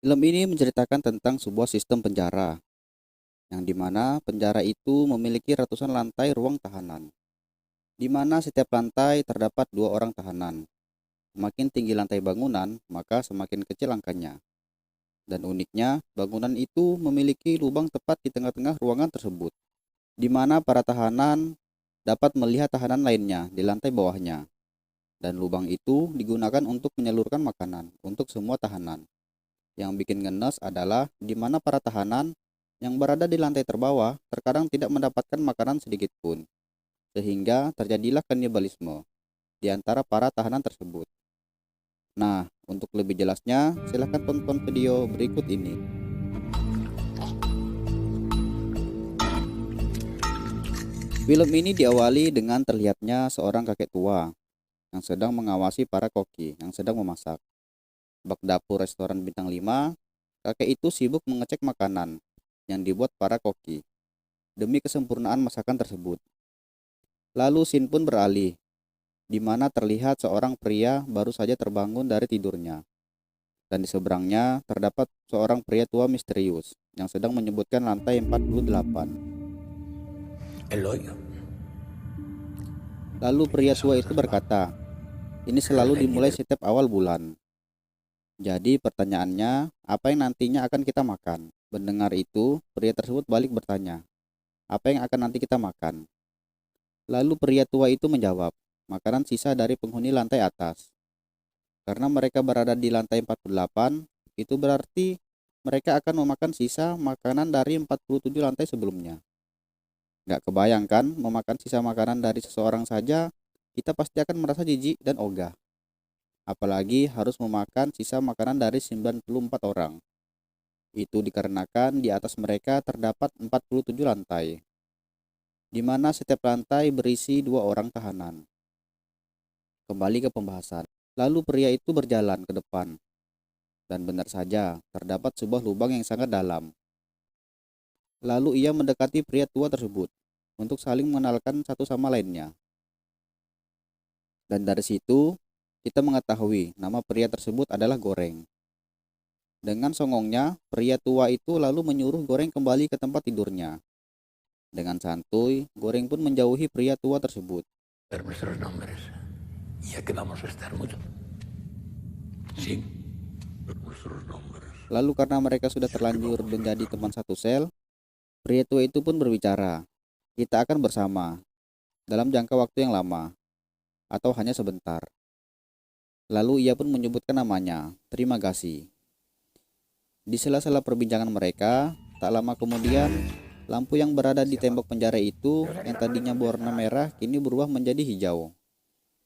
Film ini menceritakan tentang sebuah sistem penjara, yang dimana penjara itu memiliki ratusan lantai ruang tahanan, di mana setiap lantai terdapat dua orang tahanan. Semakin tinggi lantai bangunan, maka semakin kecil angkanya. Dan uniknya, bangunan itu memiliki lubang tepat di tengah-tengah ruangan tersebut, di mana para tahanan dapat melihat tahanan lainnya di lantai bawahnya. Dan lubang itu digunakan untuk menyalurkan makanan untuk semua tahanan. Yang bikin ngenes adalah di mana para tahanan yang berada di lantai terbawah terkadang tidak mendapatkan makanan sedikit pun, sehingga terjadilah kanibalisme di antara para tahanan tersebut. Nah, untuk lebih jelasnya, silahkan tonton video berikut ini. Film ini diawali dengan terlihatnya seorang kakek tua yang sedang mengawasi para koki yang sedang memasak. Bak dapur restoran bintang 5, kakek itu sibuk mengecek makanan yang dibuat para koki demi kesempurnaan masakan tersebut. Lalu scene pun beralih, di mana terlihat seorang pria baru saja terbangun dari tidurnya. Dan di seberangnya terdapat seorang pria tua misterius yang sedang menyebutkan lantai 48. El hoyo. Lalu pria tua itu berkata, ini selalu dimulai setiap awal bulan. Jadi pertanyaannya, apa yang nantinya akan kita makan? Mendengar itu, pria tersebut balik bertanya, apa yang akan nanti kita makan? Lalu pria tua itu menjawab, makanan sisa dari penghuni lantai atas. Karena mereka berada di lantai 48, itu berarti mereka akan memakan sisa makanan dari 47 lantai sebelumnya. Gak kebayangkan memakan sisa makanan dari seseorang saja, kita pasti akan merasa jijik dan ogah. Apalagi harus memakan sisa makanan dari 94 orang. Itu dikarenakan di atas mereka terdapat 47 lantai, di mana setiap lantai berisi dua orang tahanan. Kembali ke pembahasan. Lalu pria itu berjalan ke depan. Dan benar saja, terdapat sebuah lubang yang sangat dalam. Lalu ia mendekati pria tua tersebut untuk saling mengenalkan satu sama lainnya. Dan dari situ, kita mengetahui nama pria tersebut adalah Goreng. Dengan songongnya, pria tua itu lalu menyuruh Goreng kembali ke tempat tidurnya. Dengan santuy, Goreng pun menjauhi pria tua tersebut. Nuestros nombres, ya que vamos a estar mucho. Sí, nuestros nombres. Lalu karena mereka sudah terlanjur menjadi teman satu sel, pria tua itu pun berbicara, kita akan bersama dalam jangka waktu yang lama, atau hanya sebentar. Lalu ia pun menyebutkan namanya, terima kasih. Di sela-sela perbincangan mereka, tak lama kemudian, lampu yang berada di tembok penjara itu yang tadinya berwarna merah kini berubah menjadi hijau.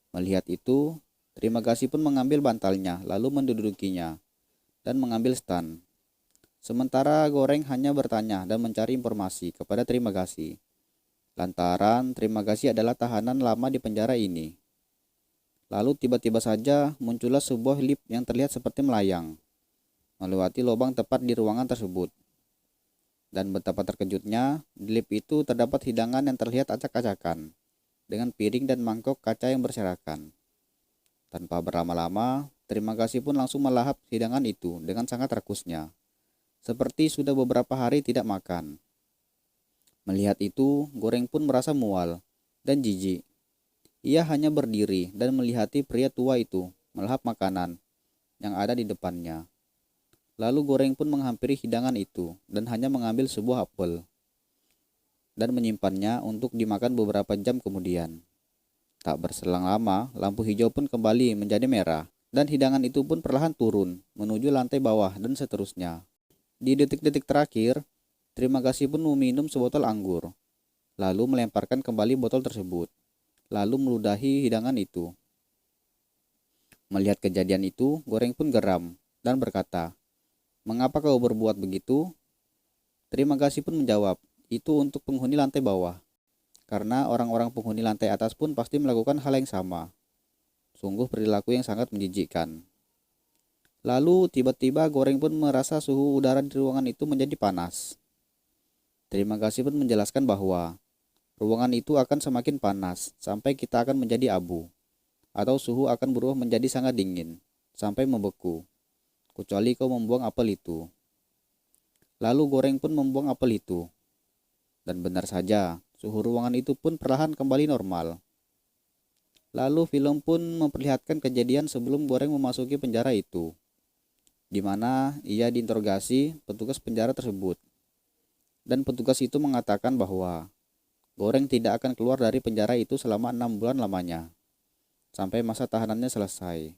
Melihat itu, terima kasih pun mengambil bantalnya lalu mendudukinya dan mengambil stand. Sementara Goreng hanya bertanya dan mencari informasi kepada terima kasih. Lantaran terima kasih adalah tahanan lama di penjara ini. Lalu tiba-tiba saja muncullah sebuah lift yang terlihat seperti melayang, melewati lubang tepat di ruangan tersebut. Dan betapa terkejutnya, di lift itu terdapat hidangan yang terlihat acak-acakan, dengan piring dan mangkok kaca yang berserakan. Tanpa berlama-lama, terima kasih pun langsung melahap hidangan itu dengan sangat rakusnya, seperti sudah beberapa hari tidak makan. Melihat itu, Goreng pun merasa mual dan jijik. Ia hanya berdiri dan melihati pria tua itu melahap makanan yang ada di depannya. Lalu Goreng pun menghampiri hidangan itu dan hanya mengambil sebuah apel dan menyimpannya untuk dimakan beberapa jam kemudian. Tak berselang lama, lampu hijau pun kembali menjadi merah dan hidangan itu pun perlahan turun menuju lantai bawah dan seterusnya. Di detik-detik terakhir, terima kasih pun meminum sebotol anggur, lalu melemparkan kembali botol tersebut, lalu meludahi hidangan itu. Melihat kejadian itu, Goreng pun geram dan berkata, mengapa kau berbuat begitu? Terima kasih pun menjawab, itu untuk penghuni lantai bawah. Karena orang-orang penghuni lantai atas pun pasti melakukan hal yang sama. Sungguh perilaku yang sangat menjijikkan. Lalu tiba-tiba Goreng pun merasa suhu udara di ruangan itu menjadi panas. Terima kasih pun menjelaskan bahwa ruangan itu akan semakin panas sampai kita akan menjadi abu. Atau suhu akan berubah menjadi sangat dingin sampai membeku. kecuali kau membuang apel itu. Lalu Goreng pun membuang apel itu. Dan benar saja, suhu ruangan itu pun perlahan kembali normal. Lalu film pun memperlihatkan kejadian sebelum Goreng memasuki penjara itu, di mana ia diinterogasi petugas penjara tersebut. Dan petugas itu mengatakan bahwa Goreng tidak akan keluar dari penjara itu selama 6 bulan lamanya, sampai masa tahanannya selesai,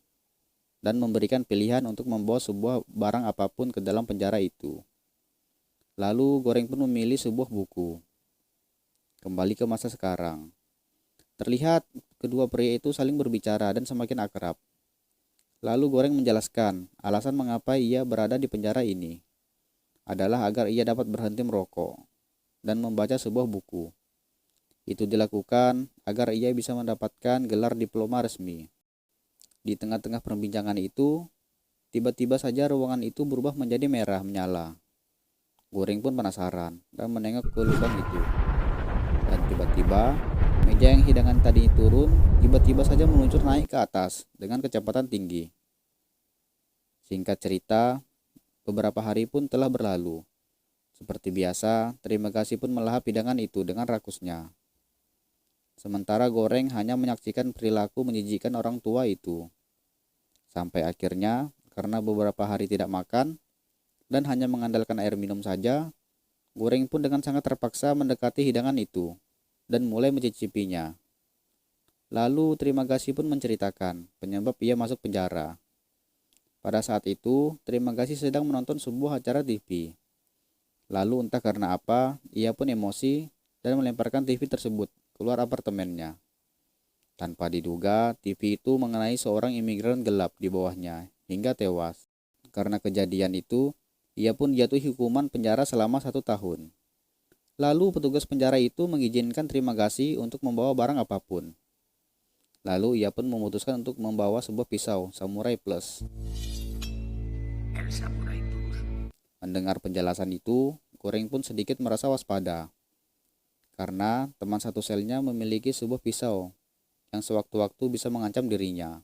dan memberikan pilihan untuk membawa sebuah barang apapun ke dalam penjara itu. Lalu Goreng pun memilih sebuah buku. Kembali ke masa sekarang. Terlihat kedua pria itu saling berbicara dan semakin akrab. Lalu Goreng menjelaskan alasan mengapa ia berada di penjara ini adalah agar ia dapat berhenti merokok dan membaca sebuah buku. Itu dilakukan agar ia bisa mendapatkan gelar diploma resmi. Di tengah-tengah perbincangan itu, tiba-tiba saja ruangan itu berubah menjadi merah menyala. Goreng pun penasaran dan menengok ke lubang itu. Dan tiba-tiba, meja yang hidangan tadi turun, tiba-tiba saja meluncur naik ke atas dengan kecepatan tinggi. Singkat cerita, beberapa hari pun telah berlalu. Seperti biasa, terima kasih pun melahap hidangan itu dengan rakusnya. Sementara Goreng hanya menyaksikan perilaku menjijikkan orang tua itu. Sampai akhirnya, karena beberapa hari tidak makan dan hanya mengandalkan air minum saja, Goreng pun dengan sangat terpaksa mendekati hidangan itu dan mulai mencicipinya. Lalu terima kasih pun menceritakan penyebab ia masuk penjara. Pada saat itu, terima kasih sedang menonton sebuah acara TV. Lalu entah karena apa, ia pun emosi dan melemparkan TV tersebut keluar apartemennya. Tanpa diduga, TV itu mengenai seorang imigran gelap di bawahnya hingga tewas. Karena kejadian itu, ia pun jatuhi hukuman penjara selama 1 tahun. Lalu petugas penjara itu mengizinkan terima kasih untuk membawa barang apapun. Lalu ia pun memutuskan untuk membawa sebuah pisau Samurai Plus. El Samurai Plus. Mendengar penjelasan itu, Goreng pun sedikit merasa waspada. Karena teman satu selnya memiliki sebuah pisau yang sewaktu-waktu bisa mengancam dirinya.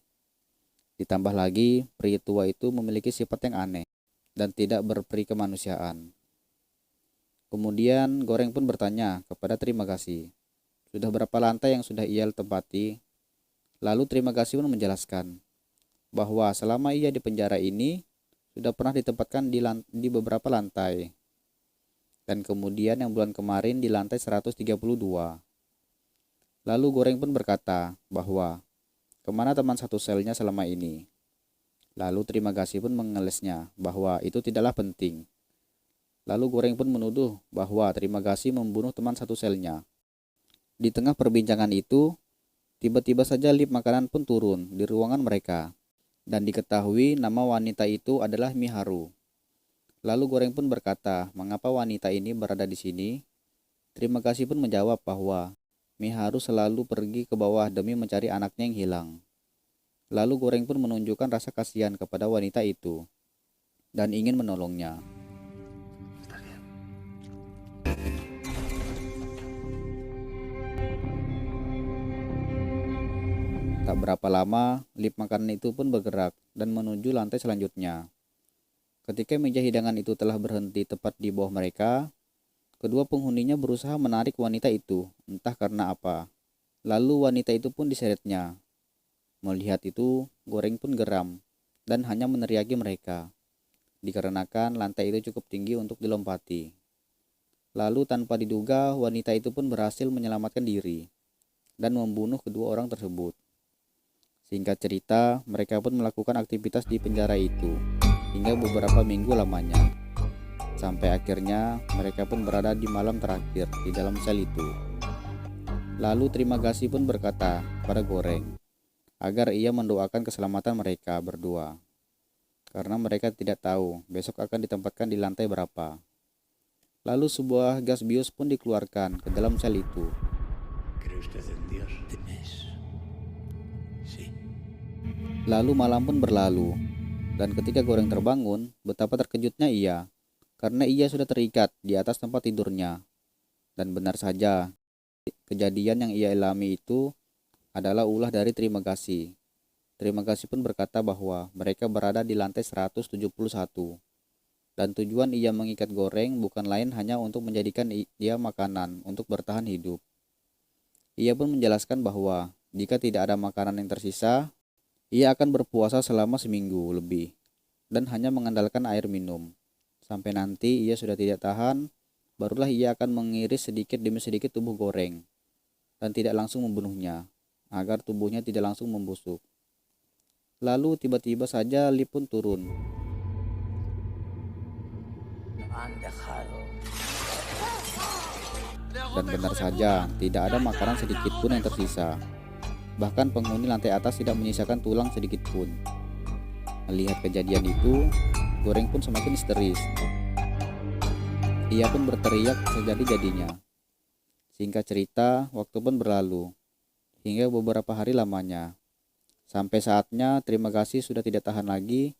Ditambah lagi, pria tua itu memiliki sifat yang aneh dan tidak berperi kemanusiaan. Kemudian Goreng pun bertanya kepada terima kasih, sudah berapa lantai yang sudah ia tempati? Lalu terima kasih pun menjelaskan bahwa selama ia di penjara ini sudah pernah ditempatkan di beberapa lantai. Dan kemudian yang bulan kemarin di lantai 132. Lalu Goreng pun berkata bahwa kemana teman satu selnya selama ini. Lalu terima kasih pun mengelesnya bahwa itu tidaklah penting. Lalu Goreng pun menuduh bahwa terima kasih membunuh teman satu selnya. Di tengah perbincangan itu, tiba-tiba saja lift makanan pun turun di ruangan mereka. Dan diketahui nama wanita itu adalah Miharu. Lalu Goreng pun berkata, mengapa wanita ini berada di sini? Terima kasih pun menjawab bahwa Miharu selalu pergi ke bawah demi mencari anaknya yang hilang. Lalu Goreng pun menunjukkan rasa kasihan kepada wanita itu dan ingin menolongnya. Tak berapa lama, lift makanan itu pun bergerak dan menuju lantai selanjutnya. Ketika meja hidangan itu telah berhenti tepat di bawah mereka, kedua penghuninya berusaha menarik wanita itu, entah karena apa. Lalu wanita itu pun diseretnya. Melihat itu, Goreng pun geram dan hanya meneriaki mereka, dikarenakan lantai itu cukup tinggi untuk dilompati. Lalu tanpa diduga, wanita itu pun berhasil menyelamatkan diri dan membunuh kedua orang tersebut. Singkat cerita, mereka pun melakukan aktivitas di penjara itu hingga beberapa minggu lamanya. Sampai akhirnya mereka pun berada di malam terakhir di dalam sel itu. Lalu terima kasih pun berkata pada Goreng agar ia mendoakan keselamatan mereka berdua. Karena mereka tidak tahu besok akan ditempatkan di lantai berapa. Lalu sebuah gas bius pun dikeluarkan ke dalam sel itu. ¿Cree usted en Dios? ¿Temes? Sí. Lalu malam pun berlalu. Dan ketika Goreng terbangun, betapa terkejutnya ia, karena ia sudah terikat di atas tempat tidurnya. Dan benar saja, kejadian yang ia alami itu adalah ulah dari terima kasih. Terima kasih pun berkata bahwa mereka berada di lantai 171 dan tujuan ia mengikat Goreng bukan lain hanya untuk menjadikan dia makanan untuk bertahan hidup. Ia pun menjelaskan bahwa jika tidak ada makanan yang tersisa, ia akan berpuasa selama seminggu lebih dan hanya mengandalkan air minum. Sampai nanti ia sudah tidak tahan, barulah ia akan mengiris sedikit demi sedikit tubuh Goreng dan tidak langsung membunuhnya, agar tubuhnya tidak langsung membusuk. Lalu tiba-tiba saja Lip pun turun. Dan benar saja, tidak ada makanan sedikit pun yang tersisa. Bahkan penghuni lantai atas tidak menyisakan tulang sedikit pun. Melihat kejadian itu, Goreng pun semakin histeris. Ia pun berteriak sejadi-jadinya. Singkat cerita, waktu pun berlalu, hingga beberapa hari lamanya. Sampai saatnya terima kasih sudah tidak tahan lagi,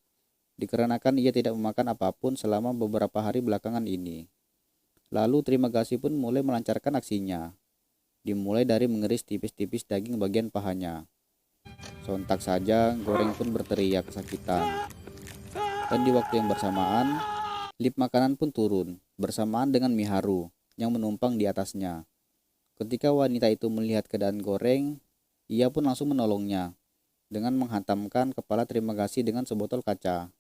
dikarenakan ia tidak memakan apapun selama beberapa hari belakangan ini. Lalu terima kasih pun mulai melancarkan aksinya. Dimulai dari mengeris tipis-tipis daging bagian pahanya. Sontak saja Goreng pun berteriak kesakitan. Dan di waktu yang bersamaan, lip makanan pun turun bersamaan dengan Miharu yang menumpang di atasnya. Ketika wanita itu melihat keadaan Goreng, ia pun langsung menolongnya dengan menghantamkan kepala terima kasih dengan sebotol kaca.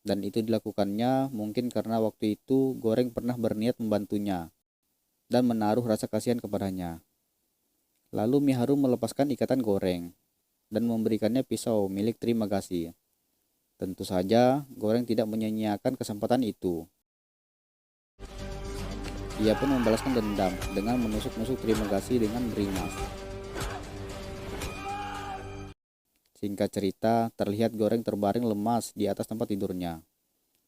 Dan itu dilakukannya mungkin karena waktu itu Goreng pernah berniat membantunya dan menaruh rasa kasihan kepadanya. Lalu Miharu melepaskan ikatan Goreng dan memberikannya pisau milik terima kasih. Tentu saja Goreng tidak menyia-nyiakan kesempatan itu. Ia pun membalaskan dendam dengan menusuk-nusuk terima kasih dengan beringas. Singkat cerita, terlihat Goreng terbaring lemas di atas tempat tidurnya.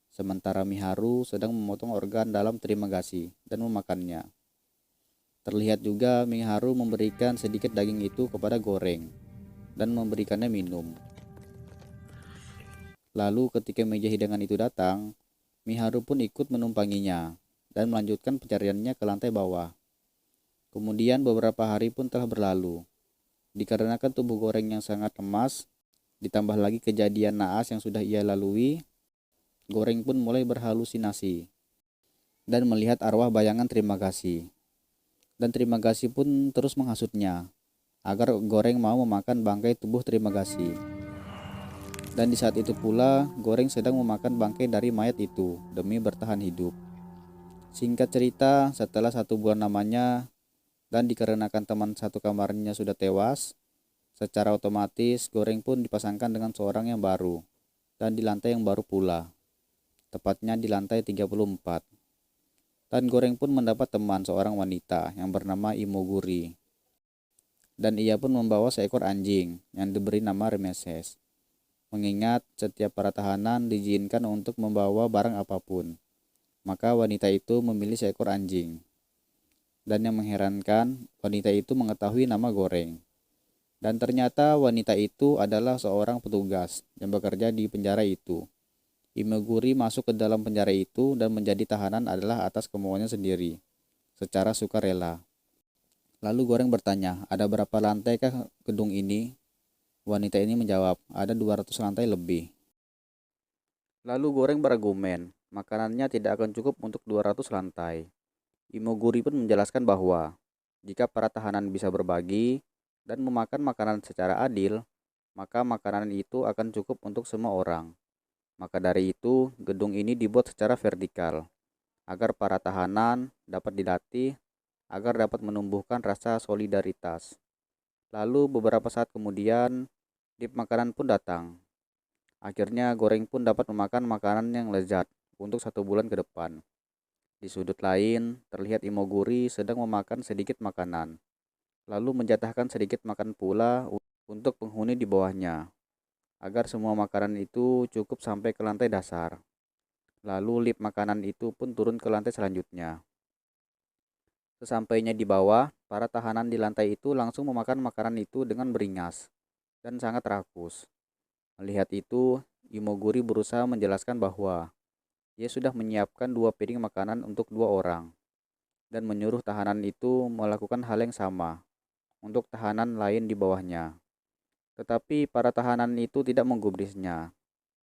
Sementara Miharu sedang memotong organ dalam terima kasih dan memakannya. Terlihat juga Miharu memberikan sedikit daging itu kepada Goreng dan memberikannya minum. Lalu ketika meja hidangan itu datang, Miharu pun ikut menumpanginya dan melanjutkan pencariannya ke lantai bawah. Kemudian beberapa hari pun telah berlalu. Dikarenakan tubuh Goreng yang sangat lemas, ditambah lagi kejadian naas yang sudah ia lalui, Goreng pun mulai berhalusinasi dan melihat arwah bayangan terima kasih. Dan terima kasih pun terus menghasutnya agar Goreng mau memakan bangkai tubuh terima kasih. Dan di saat itu pula, Goreng sedang memakan bangkai dari mayat itu demi bertahan hidup. Singkat cerita, setelah 1 bulan lamanya, dan dikarenakan teman satu kamarnya sudah tewas, secara otomatis Goreng pun dipasangkan dengan seorang yang baru, dan di lantai yang baru pula, tepatnya di lantai 34. Dan Goreng pun mendapat teman seorang wanita yang bernama Imoguri. Dan ia pun membawa seekor anjing yang diberi nama Remeses. Mengingat setiap para tahanan diizinkan untuk membawa barang apapun, maka wanita itu memilih seekor anjing. Dan yang mengherankan, wanita itu mengetahui nama Goreng. Dan ternyata wanita itu adalah seorang petugas yang bekerja di penjara itu. Imoguri masuk ke dalam penjara itu dan menjadi tahanan adalah atas kemauannya sendiri, secara sukarela. Lalu Goreng bertanya, ada berapa lantai kah gedung ini? Wanita ini menjawab, ada 200 lantai lebih. Lalu Goreng berargumen, makanannya tidak akan cukup untuk 200 lantai. Imoguri pun menjelaskan bahwa jika para tahanan bisa berbagi dan memakan makanan secara adil, maka makanan itu akan cukup untuk semua orang. Maka dari itu, gedung ini dibuat secara vertikal, agar para tahanan dapat dilatih, agar dapat menumbuhkan rasa solidaritas. Lalu beberapa saat kemudian, dip makanan pun datang. Akhirnya Goreng pun dapat memakan makanan yang lezat untuk 1 bulan ke depan. Di sudut lain, terlihat Imoguri sedang memakan sedikit makanan, lalu menjatahkan sedikit makan pula untuk penghuni di bawahnya, agar semua makanan itu cukup sampai ke lantai dasar. Lalu lip makanan itu pun turun ke lantai selanjutnya. Sesampainya di bawah, para tahanan di lantai itu langsung memakan makanan itu dengan beringas dan sangat rakus. Melihat itu, Imoguri berusaha menjelaskan bahwa ia sudah menyiapkan 2 piring makanan untuk 2 orang dan menyuruh tahanan itu melakukan hal yang sama untuk tahanan lain di bawahnya. Tetapi para tahanan itu tidak menggubrisnya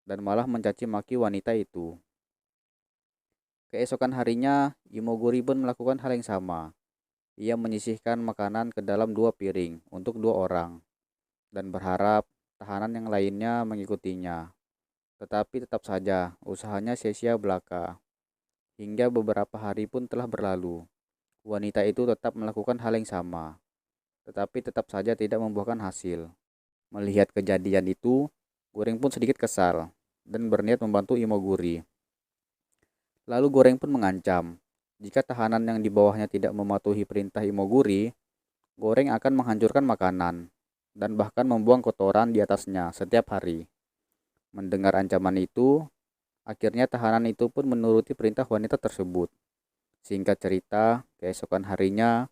dan malah mencaci maki wanita itu. Keesokan harinya, Imoguri pun melakukan hal yang sama. Ia menyisihkan makanan ke dalam 2 piring untuk 2 orang dan berharap tahanan yang lainnya mengikutinya. Tetapi tetap saja usahanya sia-sia belaka. Hingga beberapa hari pun telah berlalu. Wanita itu tetap melakukan hal yang sama, tetapi tetap saja tidak membuahkan hasil. Melihat kejadian itu, Goreng pun sedikit kesal dan berniat membantu Imoguri. Lalu Goreng pun mengancam, jika tahanan yang di bawahnya tidak mematuhi perintah Imoguri, Goreng akan menghancurkan makanan dan bahkan membuang kotoran di atasnya setiap hari. Mendengar ancaman itu, akhirnya tahanan itu pun menuruti perintah wanita tersebut. Singkat cerita, keesokan harinya,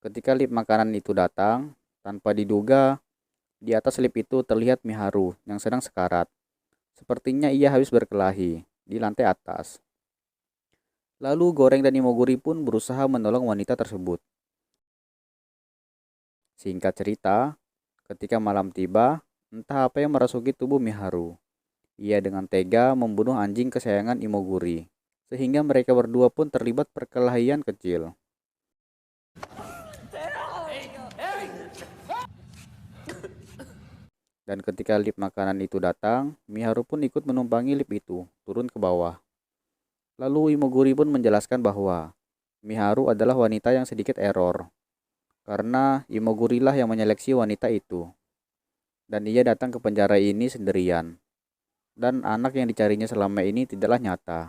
ketika lip makanan itu datang, tanpa diduga, di atas lip itu terlihat Miharu yang sedang sekarat. Sepertinya ia habis berkelahi di lantai atas. Lalu Goreng dan Imoguri pun berusaha menolong wanita tersebut. Singkat cerita, ketika malam tiba, entah apa yang merasuki tubuh Miharu. Ia dengan tega membunuh anjing kesayangan Imoguri, sehingga mereka berdua pun terlibat perkelahian kecil. Dan ketika lift makanan itu datang, Miharu pun ikut menumpangi lift itu, turun ke bawah. Lalu Imoguri pun menjelaskan bahwa Miharu adalah wanita yang sedikit error, karena Imoguri lah yang menyeleksi wanita itu. Dan ia datang ke penjara ini sendirian. Dan anak yang dicarinya selama ini tidaklah nyata.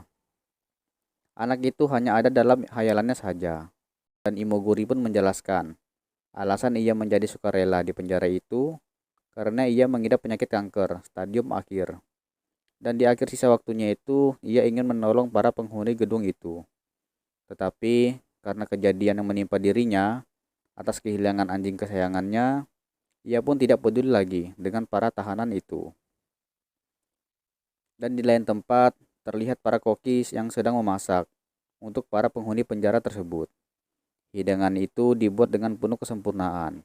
Anak itu hanya ada dalam hayalannya saja. Dan Imoguri pun menjelaskan, alasan ia menjadi sukarela di penjara itu karena ia mengidap penyakit kanker stadium akhir. Dan di akhir sisa waktunya itu, ia ingin menolong para penghuni gedung itu. Tetapi, karena kejadian yang menimpa dirinya, atas kehilangan anjing kesayangannya, ia pun tidak peduli lagi dengan para tahanan itu. Dan di lain tempat, terlihat para kokis yang sedang memasak untuk para penghuni penjara tersebut. Hidangan itu dibuat dengan penuh kesempurnaan.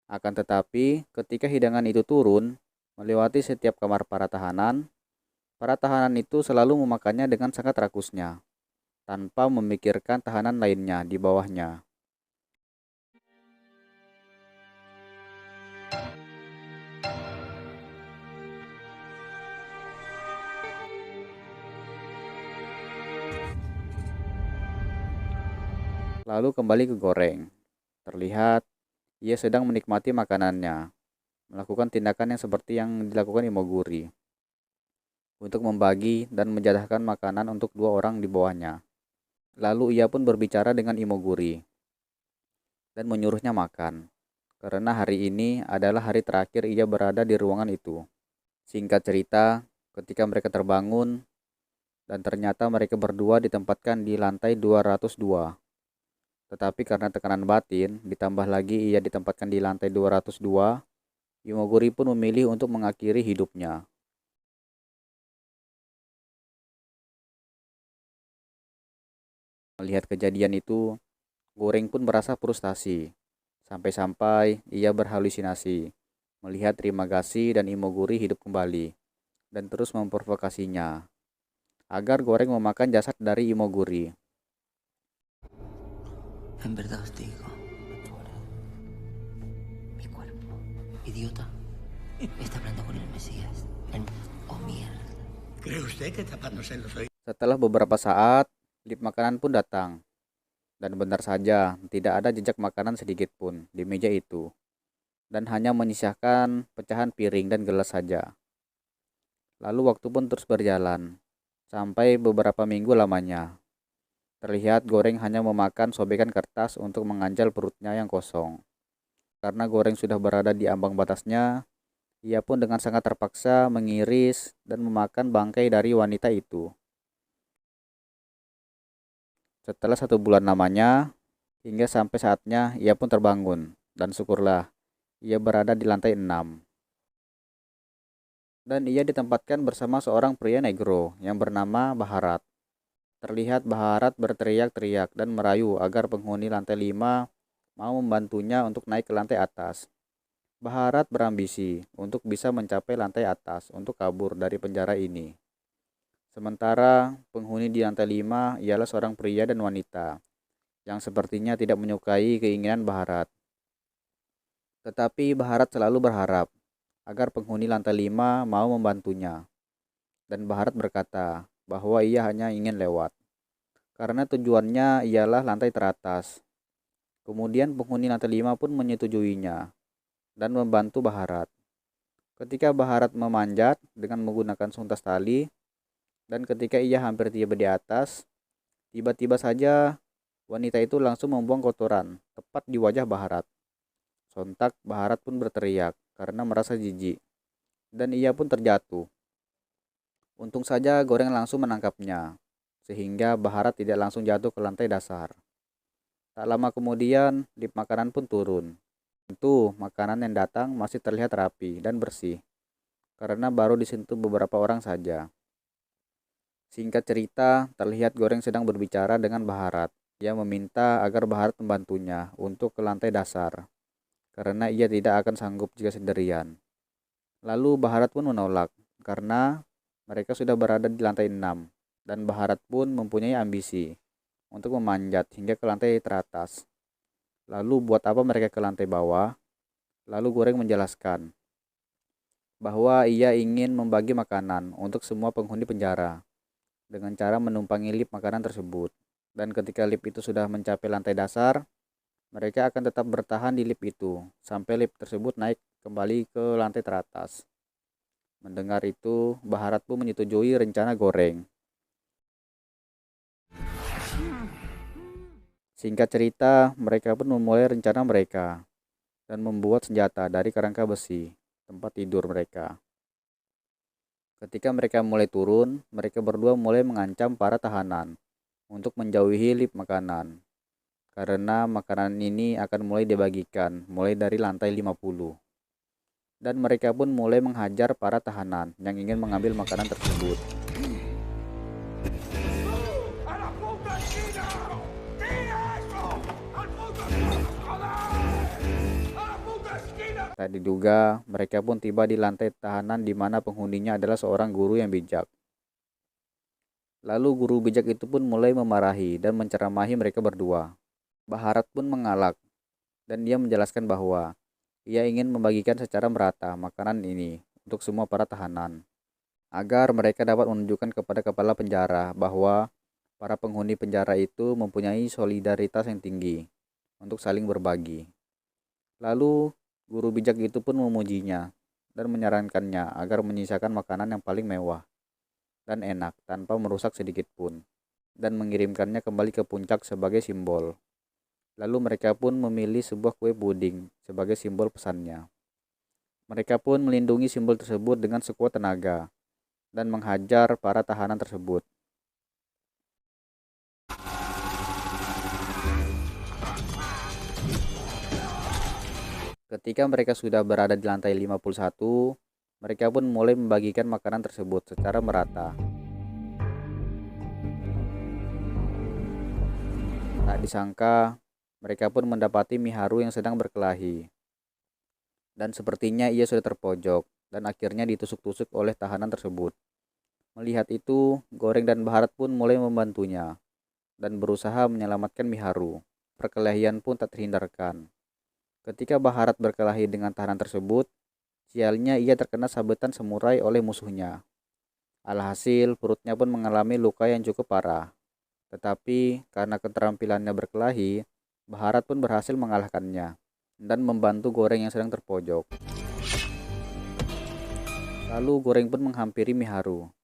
Akan tetapi, ketika hidangan itu turun, melewati setiap kamar para tahanan itu selalu memakannya dengan sangat rakusnya, tanpa memikirkan tahanan lainnya di bawahnya. Lalu kembali ke Goreng. Terlihat ia sedang menikmati makanannya, melakukan tindakan yang seperti yang dilakukan Imoguri, untuk membagi dan menjadahkan makanan untuk 2 orang di bawahnya. Lalu ia pun berbicara dengan Imoguri dan menyuruhnya makan, karena hari ini adalah hari terakhir ia berada di ruangan itu. Singkat cerita, ketika mereka terbangun, dan ternyata mereka berdua ditempatkan di lantai 202. Tetapi karena tekanan batin, ditambah lagi ia ditempatkan di lantai 202, Imoguri pun memilih untuk mengakhiri hidupnya. Melihat kejadian itu, Goreng pun merasa frustasi. Sampai-sampai ia berhalusinasi, melihat Trimagasi dan Imoguri hidup kembali, dan terus memprovokasinya, agar Goreng memakan jasad dari Imoguri. En verdad os digo, mi cuerpo, idiota, está hablando con el Mesías. Oh, mierda. ¿Cree usted que tapándose los oídos? Setelah beberapa saat, lift makanan pun datang. Dan benar saja, tidak ada jejak makanan sedikit pun di meja itu. Dan hanya menyisakan pecahan piring dan gelas saja. Lalu waktu pun terus berjalan, sampai beberapa minggu lamanya. Terlihat Goreng hanya memakan sobekan kertas untuk mengganjal perutnya yang kosong. Karena Goreng sudah berada di ambang batasnya, ia pun dengan sangat terpaksa mengiris dan memakan bangkai dari wanita itu. Setelah 1 bulan lamanya, hingga sampai saatnya ia pun terbangun, dan syukurlah, ia berada di lantai 6. Dan ia ditempatkan bersama seorang pria negro yang bernama Baharat. Terlihat Baharat berteriak-teriak dan merayu agar penghuni lantai 5 mau membantunya untuk naik ke lantai atas. Baharat berambisi untuk bisa mencapai lantai atas untuk kabur dari penjara ini. Sementara penghuni di lantai 5 ialah seorang pria dan wanita yang sepertinya tidak menyukai keinginan Baharat. Tetapi Baharat selalu berharap agar penghuni lantai 5 mau membantunya. Dan Baharat berkata bahwa ia hanya ingin lewat, karena tujuannya ialah lantai teratas. Kemudian penghuni lantai 5 pun menyetujuinya dan membantu Baharat. Ketika Baharat memanjat dengan menggunakan suntas tali, dan ketika ia hampir tiba di atas, tiba-tiba saja wanita itu langsung membuang kotoran tepat di wajah Baharat. Sontak Baharat pun berteriak karena merasa jijik, dan ia pun terjatuh. Untung saja Goreng langsung menangkapnya, sehingga Baharat tidak langsung jatuh ke lantai dasar. Tak lama kemudian, lift makanan pun turun. Tentu, makanan yang datang masih terlihat rapi dan bersih, karena baru disentuh beberapa orang saja. Singkat cerita, terlihat Goreng sedang berbicara dengan Baharat. Ia meminta agar Baharat membantunya untuk ke lantai dasar, karena ia tidak akan sanggup jika sendirian. Lalu Baharat pun menolak, karena mereka sudah berada di lantai 6, dan Baharat pun mempunyai ambisi untuk memanjat hingga ke lantai teratas. Lalu buat apa mereka ke lantai bawah? Lalu Goreng menjelaskan bahwa ia ingin membagi makanan untuk semua penghuni penjara dengan cara menumpangi lift makanan tersebut. Dan ketika lift itu sudah mencapai lantai dasar, mereka akan tetap bertahan di lift itu sampai lift tersebut naik kembali ke lantai teratas. Mendengar itu, Baharat pun menyetujui rencana Goreng. Singkat cerita, mereka pun memulai rencana mereka dan membuat senjata dari kerangka besi tempat tidur mereka. Ketika mereka mulai turun, mereka berdua mulai mengancam para tahanan untuk menjauhi lift makanan, karena makanan ini akan mulai dibagikan mulai dari lantai 50. Dan mereka pun mulai menghajar para tahanan yang ingin mengambil makanan tersebut. Tak diduga, mereka pun tiba di lantai tahanan di mana penghuninya adalah seorang guru yang bijak. Lalu guru bijak itu pun mulai memarahi dan menceramahi mereka berdua. Baharat pun mengalak, dan dia menjelaskan bahwa ia ingin membagikan secara merata makanan ini untuk semua para tahanan, agar mereka dapat menunjukkan kepada kepala penjara bahwa para penghuni penjara itu mempunyai solidaritas yang tinggi untuk saling berbagi. Lalu guru bijak itu pun memujinya dan menyarankannya agar menyisakan makanan yang paling mewah dan enak tanpa merusak sedikit pun, dan mengirimkannya kembali ke puncak sebagai simbol. Lalu mereka pun memilih sebuah kue puding sebagai simbol pesannya. Mereka pun melindungi simbol tersebut dengan sekuat tenaga dan menghajar para tahanan tersebut. Ketika mereka sudah berada di lantai 51, mereka pun mulai membagikan makanan tersebut secara merata. Tak disangka, mereka pun mendapati Miharu yang sedang berkelahi. Dan sepertinya ia sudah terpojok dan akhirnya ditusuk-tusuk oleh tahanan tersebut. Melihat itu, Goreng dan Baharat pun mulai membantunya dan berusaha menyelamatkan Miharu. Perkelahian pun tak terhindarkan. Ketika Baharat berkelahi dengan tahanan tersebut, sialnya ia terkena sabetan samurai oleh musuhnya. Alhasil, perutnya pun mengalami luka yang cukup parah. Tetapi, karena keterampilannya berkelahi, Baharat pun berhasil mengalahkannya dan membantu Goreng yang sedang terpojok. Lalu Goreng pun menghampiri Miharu.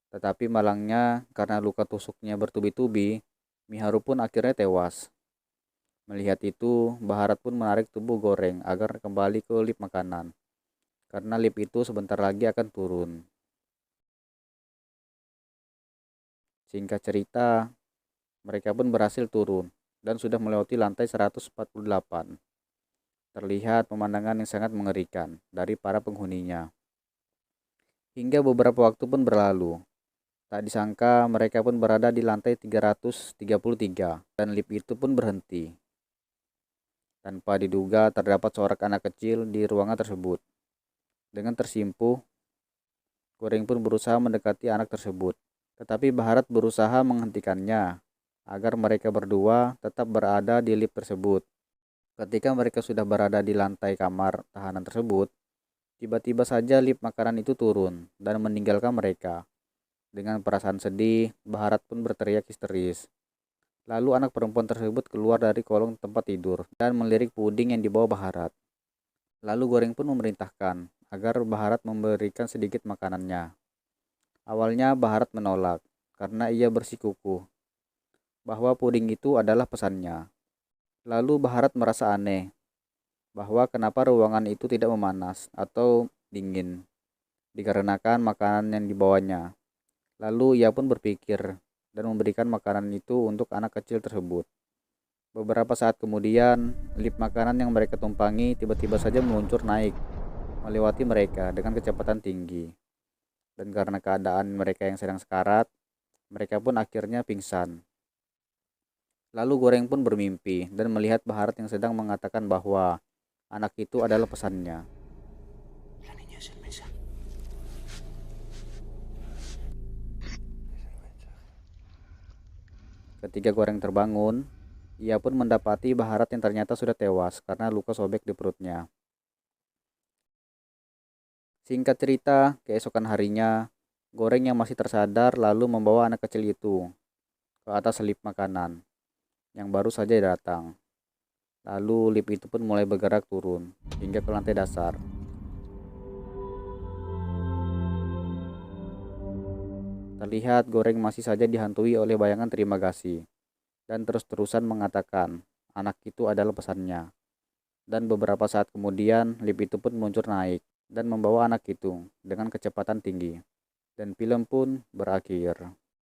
Tetapi malangnya, karena luka tusuknya bertubi-tubi, Miharu pun akhirnya tewas. Melihat itu, Baharat pun menarik tubuh Goreng agar kembali ke lift makanan, karena lift itu sebentar lagi akan turun. Singkat cerita, mereka pun berhasil turun dan sudah melewati lantai 148. Terlihat pemandangan yang sangat mengerikan dari para penghuninya. Hingga beberapa waktu pun berlalu. Tak disangka mereka pun berada di lantai 333 dan lift itu pun berhenti. Tanpa diduga terdapat seorang anak kecil di ruangan tersebut. Dengan tersimpuh, Goreng pun berusaha mendekati anak tersebut. Tetapi Bharat berusaha menghentikannya agar mereka berdua tetap berada di lift tersebut. Ketika mereka sudah berada di lantai kamar tahanan tersebut, tiba-tiba saja lift makanan itu turun dan meninggalkan mereka. Dengan perasaan sedih, Bharat pun berteriak histeris. Lalu anak perempuan tersebut keluar dari kolong tempat tidur dan melirik puding yang dibawa Bharat. Lalu Goreng pun memerintahkan agar Bharat memberikan sedikit makanannya. Awalnya Bharat menolak karena ia bersikukuh bahwa puding itu adalah pesannya. Lalu Bharat merasa aneh bahwa kenapa ruangan itu tidak memanas atau dingin dikarenakan makanan yang dibawanya. Lalu ia pun berpikir dan memberikan makanan itu untuk anak kecil tersebut. Beberapa saat kemudian, lift makanan yang mereka tumpangi tiba-tiba saja meluncur naik, melewati mereka dengan kecepatan tinggi. Dan karena keadaan mereka yang sedang sekarat, mereka pun akhirnya pingsan. Lalu Goreng pun bermimpi dan melihat Bharat yang sedang mengatakan bahwa anak itu adalah pesannya. La niña es el mensaje. Ketika Goreng terbangun, ia pun mendapati Bharat yang ternyata sudah tewas karena luka sobek di perutnya. Singkat cerita, keesokan harinya, Goreng yang masih tersadar lalu membawa anak kecil itu ke atas lift makanan yang baru saja datang. Lalu lift itu pun mulai bergerak turun hingga ke lantai dasar. Terlihat Goreng masih saja dihantui oleh bayangan terima kasih dan terus-terusan mengatakan anak itu adalah pesannya. Dan beberapa saat kemudian lift itu pun meluncur naik dan membawa anak itu dengan kecepatan tinggi. Dan film pun berakhir.